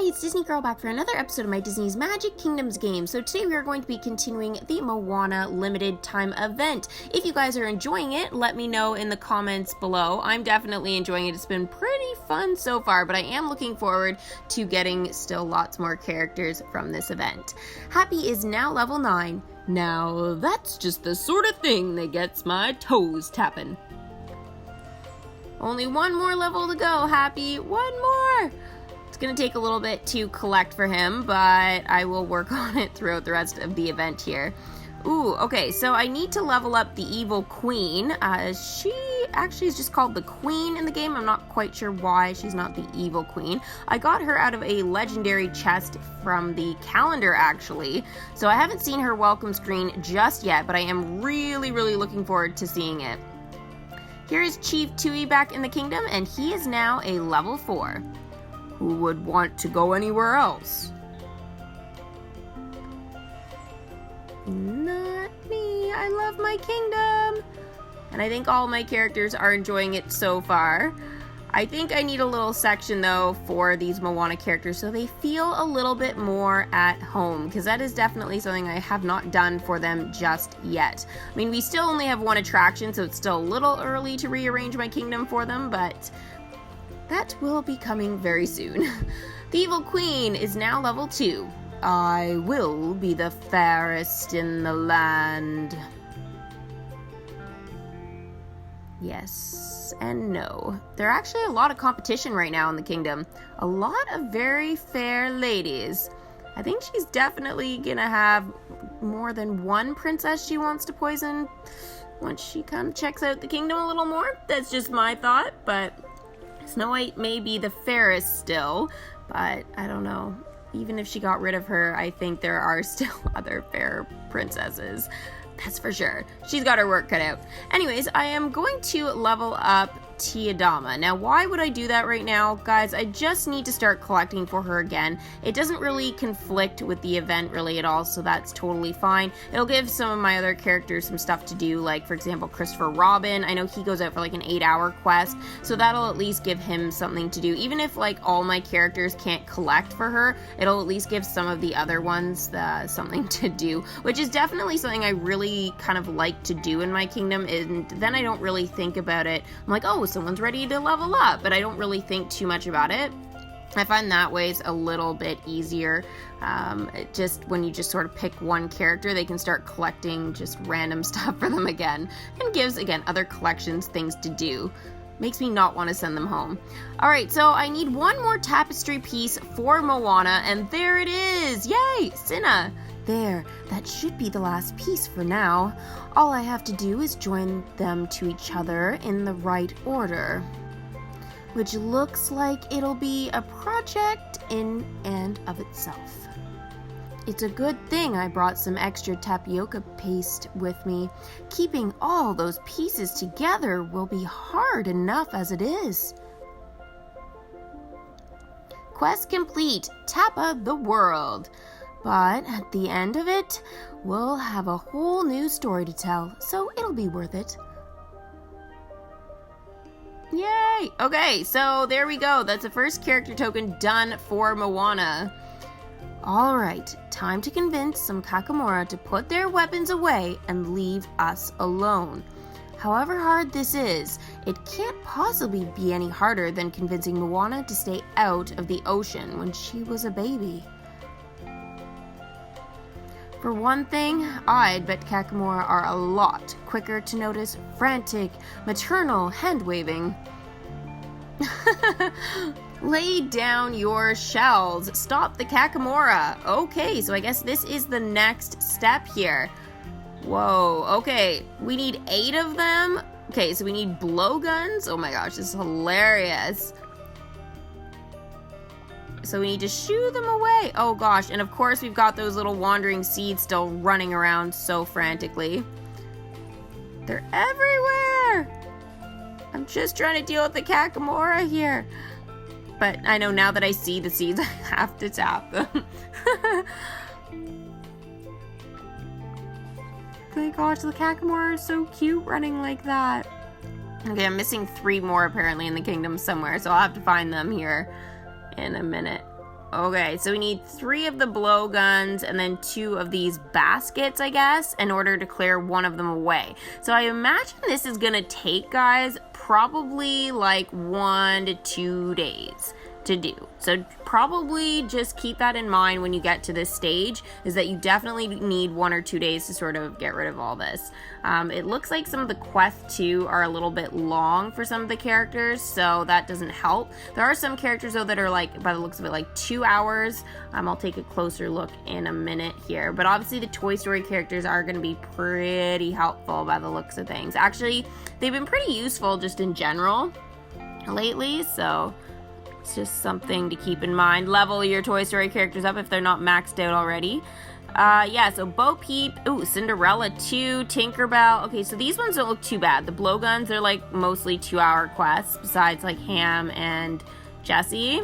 Hi, it's Disney Girl back for another episode of my Disney's Magic Kingdoms game. So today we are going to be continuing the Moana limited time event. If you guys are enjoying it, let me know in the comments below. I'm definitely enjoying it. It's been pretty fun so far, but I am looking forward to getting still lots more characters from this event. Happy is now level 9. Now that's just the sort of thing that gets my toes tapping. Only one more level to go, Happy. One more! It's gonna take a little bit to collect for him, but I will work on it throughout the rest of the event here. Ooh, okay, so I need to level up the evil queen. She actually is just called the queen in the game. I'm not quite sure why she's not the evil queen. I got her out of a legendary chest from the calendar, actually. So I haven't seen her welcome screen just yet, but I am really looking forward to seeing it. Here is Chief Tui back in the kingdom, and he is now a level 4. Who would want to go anywhere else? Not me. I love my kingdom. And I think all my characters are enjoying it so far. I think I need a little section, though, for these Moana characters so they feel a little bit more at home, because that is definitely something I have not done for them just yet. I mean, we still only have one attraction, so it's still a little early to rearrange my kingdom for them, but that will be coming very soon. The evil queen is now level 2. I will be the fairest in the land. Yes and no. There are actually a lot of competition right now in the kingdom. A lot of very fair ladies. I think she's definitely gonna have more than one princess she wants to poison once she kind of checks out the kingdom a little more. That's just my thought, but Snow White may be the fairest still, but I don't know. Even if she got rid of her, I think there are still other fair princesses. That's for sure. She's got her work cut out. Anyways, I am going to level up Tiadama. Now, why would I do that right now? Guys, I just need to start collecting for her again. It doesn't really conflict with the event really at all, so that's totally fine. It'll give some of my other characters some stuff to do, like, for example, Christopher Robin. I know he goes out for, like, an 8-hour quest, so that'll at least give him something to do. Even if, like, all my characters can't collect for her, it'll at least give some of the other ones something to do, which is definitely something I really kind of like to do in my kingdom, and then I don't really think about it. I'm like, oh, someone's ready to level up, but I don't really think too much about it. I find that way's a little bit easier. Just when you just sort of pick one character, they can start collecting just random stuff for them again, and gives, again, other collections things to do. Makes me not want to send them home. Alright, so I need one more tapestry piece for Moana, and there it is! Yay! Cinna! There, that should be the last piece for now. All I have to do is join them to each other in the right order. Which looks like it'll be a project in and of itself. It's a good thing I brought some extra tapioca paste with me. Keeping all those pieces together will be hard enough as it is. Quest complete. Tappa the world. But at the end of it, we'll have a whole new story to tell, so it'll be worth it. Yay! Okay, so there we go. That's the first character token done for Moana. Alright, time to convince some Kakamora to put their weapons away and leave us alone. However hard this is, it can't possibly be any harder than convincing Moana to stay out of the ocean when she was a baby. For one thing, I'd bet Kakamora are a lot quicker to notice frantic, maternal hand-waving. Lay down your shells. Stop the Kakamora. Okay, so I guess this is the next step here. Whoa, okay. We need 8 of them. Okay, so we need blowguns. Oh my gosh, this is hilarious. So we need to shoo them away. Oh gosh, and of course we've got those little wandering seeds still running around so frantically. They're everywhere! I'm just trying to deal with the Kakamora here. But I know now that I see the seeds, I have to tap them. My gosh, the Kakamora is so cute running like that. Okay, I'm missing 3 more apparently in the kingdom somewhere, so I'll have to find them here in a minute. Okay, so we need 3 of the blowguns and then 2 of these baskets, I guess, in order to clear one of them away. So I imagine this is gonna take, guys, probably like 1 to 2 days to do. So probably just keep that in mind when you get to this stage, is that you definitely need 1 or 2 days to sort of get rid of all this. It looks like some of the quests too are a little bit long for some of the characters, so that doesn't help. There are some characters though that are like, by the looks of it, like 2 hours. I'll take a closer look in a minute here, but obviously the Toy Story characters are going to be pretty helpful by the looks of things. Actually, they've been pretty useful just in general lately, so it's just something to keep in mind. Level your Toy Story characters up if they're not maxed out already. Yeah, so Bo Peep, ooh, Cinderella 2, Tinkerbell. Okay, so these ones don't look too bad. The blowguns are like mostly 2-hour quests, besides like Ham and Jessie.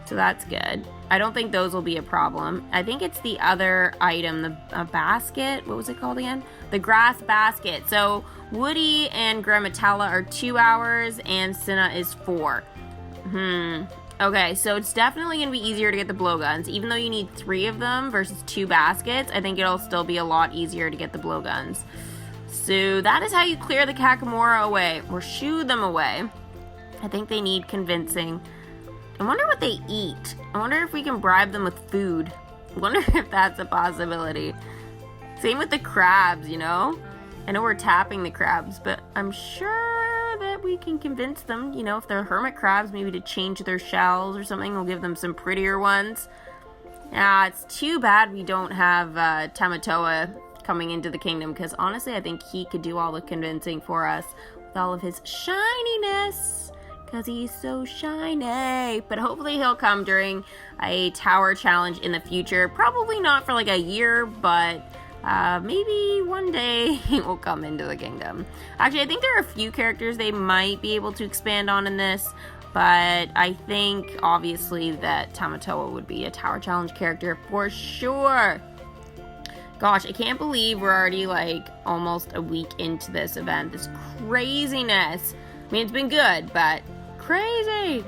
So that's good. I don't think those will be a problem. I think it's the other item, the basket. What was it called again? The grass basket. So Woody and Grammatella are 2 hours and Cinna is 4. Okay, so it's definitely going to be easier to get the blowguns. Even though you need 3 of them versus 2 baskets, I think it'll still be a lot easier to get the blowguns. So that is how you clear the Kakamora away, or shoo them away. I think they need convincing. I wonder what they eat. I wonder if we can bribe them with food. I wonder if that's a possibility. Same with the crabs, you know? I know we're tapping the crabs, but I'm sure that we can convince them, you know, if they're hermit crabs, maybe to change their shells or something. We'll give them some prettier ones. It's too bad we don't have Tamatoa coming into the kingdom, because honestly I think he could do all the convincing for us with all of his shininess, because he's so shiny. But hopefully he'll come during a tower challenge in the future. Probably not for like a year, but maybe one day he will come into the kingdom. Actually, I think there are a few characters they might be able to expand on in this, but I think obviously that Tamatoa would be a Tower Challenge character for sure. Gosh, I can't believe we're already like almost a week into this event. This craziness. I mean, it's been good, but crazy.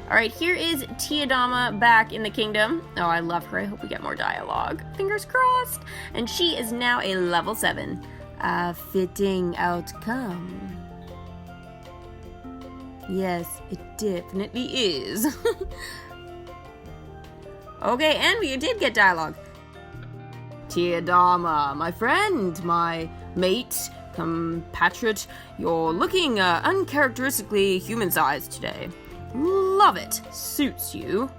Alright, here is Tiadama back in the kingdom. Oh, I love her. I hope we get more dialogue. Fingers crossed. And she is now a level 7. A fitting outcome. Yes, it definitely is. Okay, and we did get dialogue. Tiadama, my friend, my mate, compatriot, you're looking uncharacteristically human-sized today. Love it. Suits you.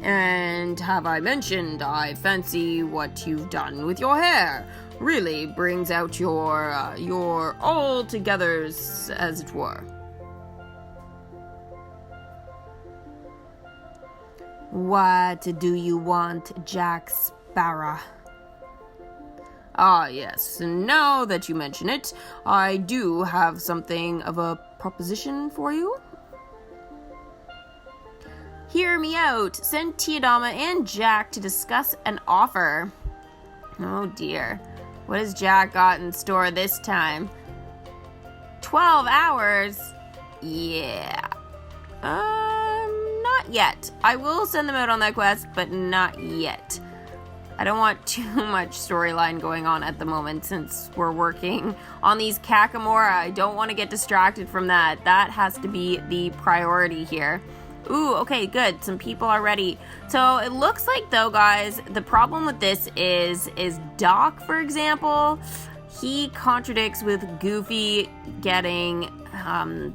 And have I mentioned I fancy what you've done with your hair? Really brings out your all-togethers, as it were. What do you want, Jack Sparrow? Ah, yes, now that you mention it, I do have something of a proposition for you. Hear me out. Send Tiadama and Jack to discuss an offer. Oh dear. What has Jack got in store this time? 12 hours? Yeah. Not yet. I will send them out on that quest, but not yet. I don't want too much storyline going on at the moment since we're working on these Kakamora. I don't want to get distracted from that. That has to be the priority here. Ooh, okay, good. Some people are ready. So it looks like, though, guys, the problem with this is Doc, for example, he contradicts with Goofy getting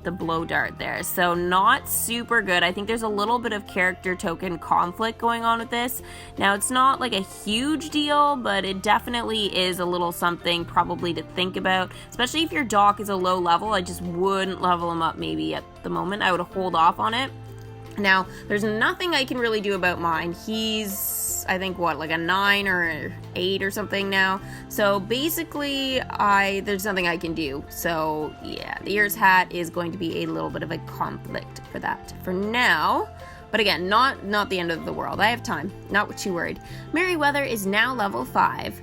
the blow dart there. So not super good. I think there's a little bit of character token conflict going on with this. Now, it's not like a huge deal, but it definitely is a little something probably to think about, especially if your Doc is a low level. I just wouldn't level him up maybe at the moment. I would hold off on it. Now, there's nothing I can really do about mine. He's, I think, what, like a 9 or 8 or something now. So basically, there's nothing I can do. So yeah, the Ears Hat is going to be a little bit of a conflict for that for now. But again, not the end of the world. I have time. Not too worried. Merryweather is now level 5.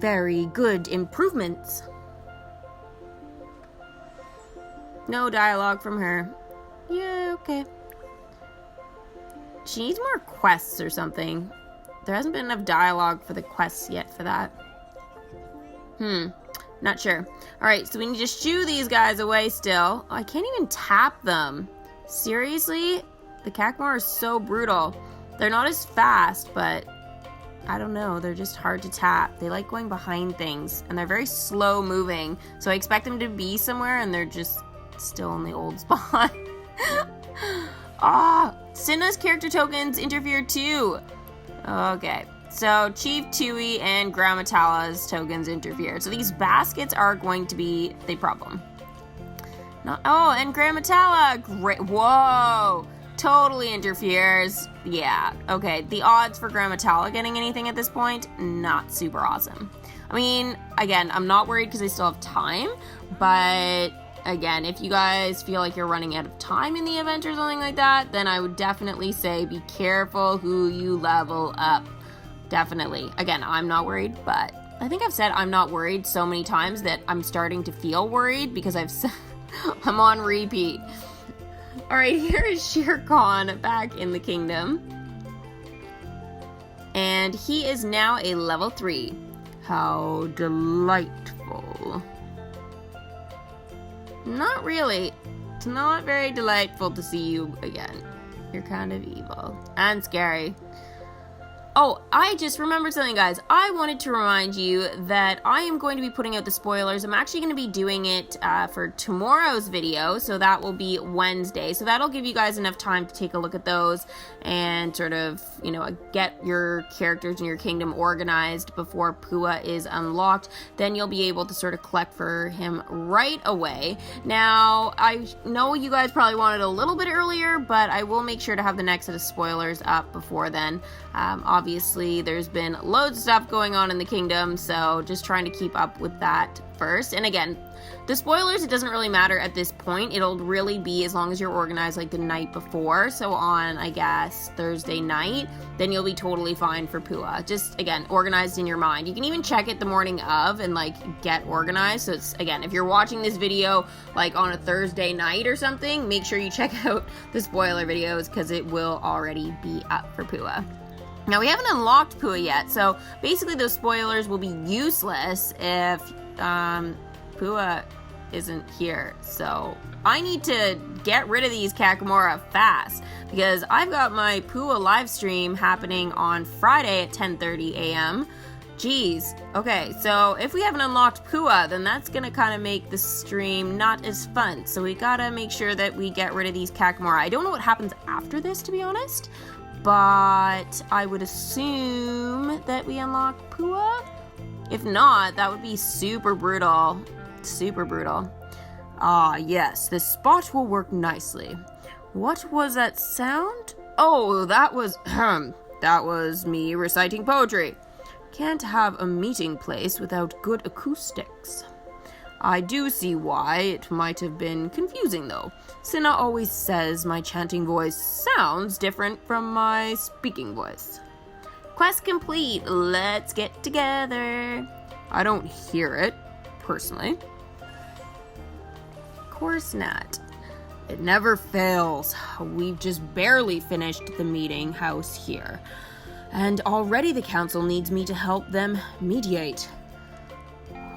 Very good improvements. No dialogue from her. Yeah, okay. She needs more quests or something. There hasn't been enough dialogue for the quests yet for that. Not sure. Alright, so we need to shoo these guys away still. Oh, I can't even tap them. Seriously? The Kakamora are so brutal. They're not as fast, but I don't know. They're just hard to tap. They like going behind things, and they're very slow moving. So I expect them to be somewhere, and they're just still in the old spot. Cinna's character tokens interfere too. Okay. So, Chief Tui and Grammatala's tokens interfere. So, these baskets are going to be the problem. And Grammatala! Great. Whoa! Totally interferes. Yeah. Okay. The odds for Grammatala getting anything at this point, not super awesome. I mean, again, I'm not worried because I still have time. But, again, if you guys feel like you're running out of time in the event or something like that, then I would definitely say be careful who you level up. Definitely. Again, I'm not worried, but I think I've said I'm not worried so many times that I'm starting to feel worried because I'm on repeat. Alright, here is Shere Khan back in the kingdom. And he is now a level 3. How delightful. Not really. It's not very delightful to see you again. You're kind of evil. And scary. Oh, I just remembered something, guys. I wanted to remind you that I am going to be putting out the spoilers. I'm actually going to be doing it for tomorrow's video, so that will be Wednesday. So that'll give you guys enough time to take a look at those and sort of, get your characters in your kingdom organized before Pua is unlocked. Then you'll be able to sort of collect for him right away. Now, I know you guys probably wanted a little bit earlier, but I will make sure to have the next set of spoilers up before then. Obviously, there's been loads of stuff going on in the kingdom, so just trying to keep up with that first. And again, the spoilers, it doesn't really matter at this point. It'll really be as long as you're organized like the night before. So on, I guess, Thursday night, then you'll be totally fine for Pua. Just, again, organized in your mind. You can even check it the morning of and, get organized. So it's, again, if you're watching this video, on a Thursday night or something, make sure you check out the spoiler videos because it will already be up for Pua. Now, we haven't unlocked Pua yet, so basically those spoilers will be useless if Pua isn't here. So I need to get rid of these Kakamora fast because I've got my Pua live stream happening on Friday at 10:30 a.m. Jeez. Okay, so if we haven't unlocked Pua, then that's gonna kind of make the stream not as fun. So we gotta make sure that we get rid of these Kakamora. I don't know what happens after this, to be honest. But I would assume that we unlock Pua. If not, that would be super brutal. Super brutal. Ah, yes, this spot will work nicely. What was that sound? Oh, that was me reciting poetry. Can't have a meeting place without good acoustics. I do see why it might have been confusing, though. Cinna always says my chanting voice sounds different from my speaking voice. Quest complete. Let's get together. I don't hear it, personally. Of course not. It never fails. We've just barely finished the meeting house here. And already the council needs me to help them mediate.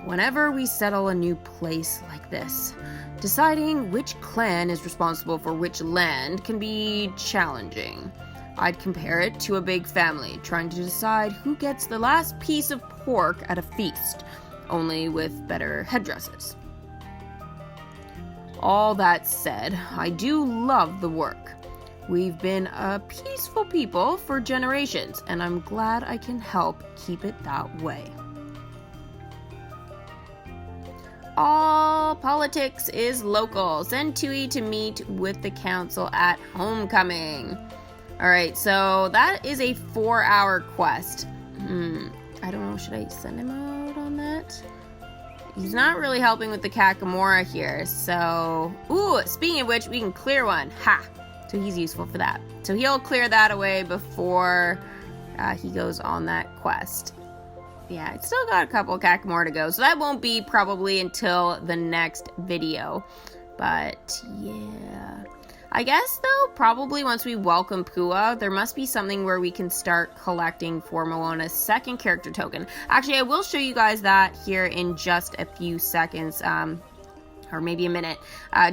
Whenever we settle a new place like this, deciding which clan is responsible for which land can be challenging. I'd compare it to a big family trying to decide who gets the last piece of pork at a feast, only with better headdresses. All that said, I do love the work. We've been a peaceful people for generations, and I'm glad I can help keep it that way. All politics is local. Send Tui to meet with the council at homecoming. Alright, so that is a 4-hour quest. I don't know, should I send him out on that? He's not really helping with the Kakamora here, so... Ooh, speaking of which, we can clear one. Ha! So he's useful for that. So he'll clear that away before he goes on that quest. Yeah, it's still got a couple Kakamora to go, so that won't be probably until the next video. But yeah, I guess though, probably once we welcome Pua, there must be something where we can start collecting for Moana's second character token. Actually, I will show you guys that here in just a few seconds, or maybe a minute,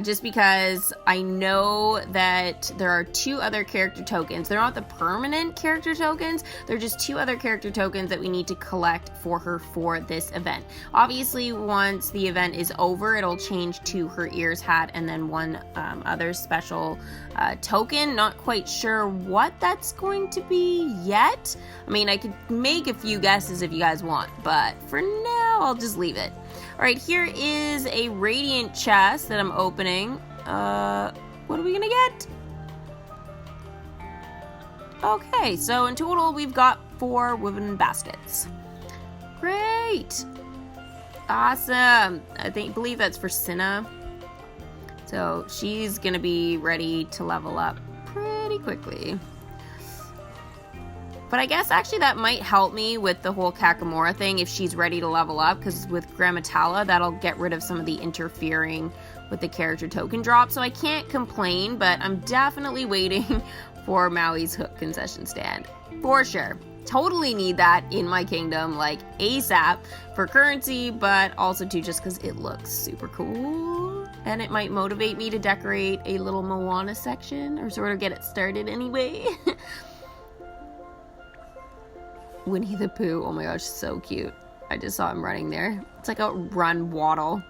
just because I know that there are 2 other character tokens. They're not the permanent character tokens, they're just 2 other character tokens that we need to collect for her for this event. Obviously, once the event is over, it'll change to her ears hat and then one other special token. Not quite sure what that's going to be yet. I mean, I could make a few guesses if you guys want, but for now, I'll just leave it. Alright, here is a radiant chest that I'm opening. What are we gonna get? Okay, so in total we've got 4 woven baskets. Great! Awesome! Believe that's for Cinna. So she's gonna be ready to level up pretty quickly. But I guess actually that might help me with the whole Kakamora thing if she's ready to level up, because with Grammatala, that'll get rid of some of the interfering with the character token drop. So I can't complain, but I'm definitely waiting for Maui's Hook concession stand. For sure. Totally need that in my kingdom, like ASAP, for currency, but also too just because it looks super cool. And it might motivate me to decorate a little Moana section, or sort of get it started anyway. Winnie the Pooh, oh my gosh, so cute. I just saw him running there. It's like a run waddle.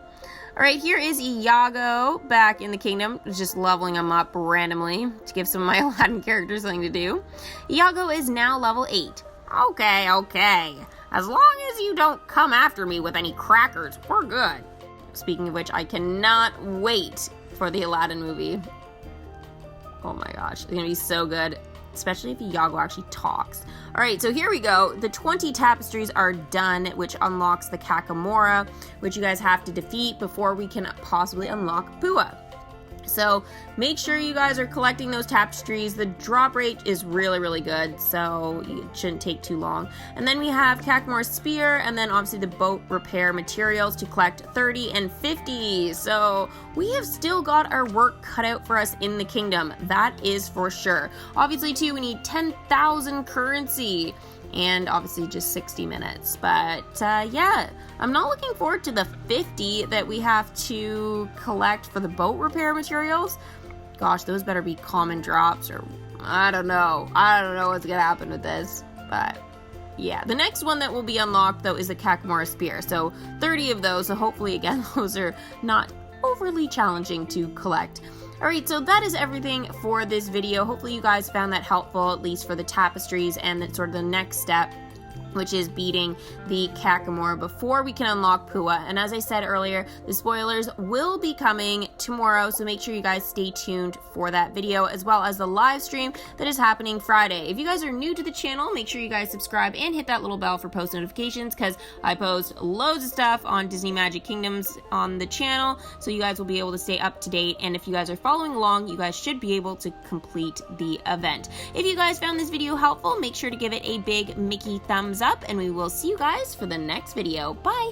Alright, here is Iago back in the kingdom, just leveling him up randomly to give some of my Aladdin characters something to do. Iago is now level 8. Okay. As long as you don't come after me with any crackers, we're good. Speaking of which, I cannot wait for the Aladdin movie. Oh my gosh, it's gonna be so good. Especially if Iago actually talks. Alright, so here we go. The 20 tapestries are done, which unlocks the Kakamora, which you guys have to defeat before we can possibly unlock Pua. So make sure you guys are collecting those tapestries. The drop rate is really, really good, so it shouldn't take too long. And then we have Kakamora's spear, and then obviously the boat repair materials to collect 30 and 50. So we have still got our work cut out for us in the kingdom. That is for sure. Obviously too, we need 10,000 currency. And obviously just 60 minutes. But yeah, I'm not looking forward to the 50 that we have to collect for the boat repair materials. Gosh, those better be common drops, or I don't know. I don't know what's gonna happen with this. But yeah, the next one that will be unlocked though is the Kakamora spear. So 30 of those, so hopefully again those are not overly challenging to collect. Alright, so that is everything for this video. Hopefully you guys found that helpful, at least for the tapestries and the, sort of the next step, which is beating the Kakamora before we can unlock Pua. And as I said earlier, the spoilers will be coming tomorrow, so make sure you guys stay tuned for that video, as well as the live stream that is happening Friday. If you guys are new to the channel, make sure you guys subscribe and hit that little bell for post notifications, because I post loads of stuff on Disney Magic Kingdoms on the channel, so you guys will be able to stay up to date. And if you guys are following along, you guys should be able to complete the event. If you guys found this video helpful, make sure to give it a big Mickey thumbs up, and we will see you guys for the next video. Bye!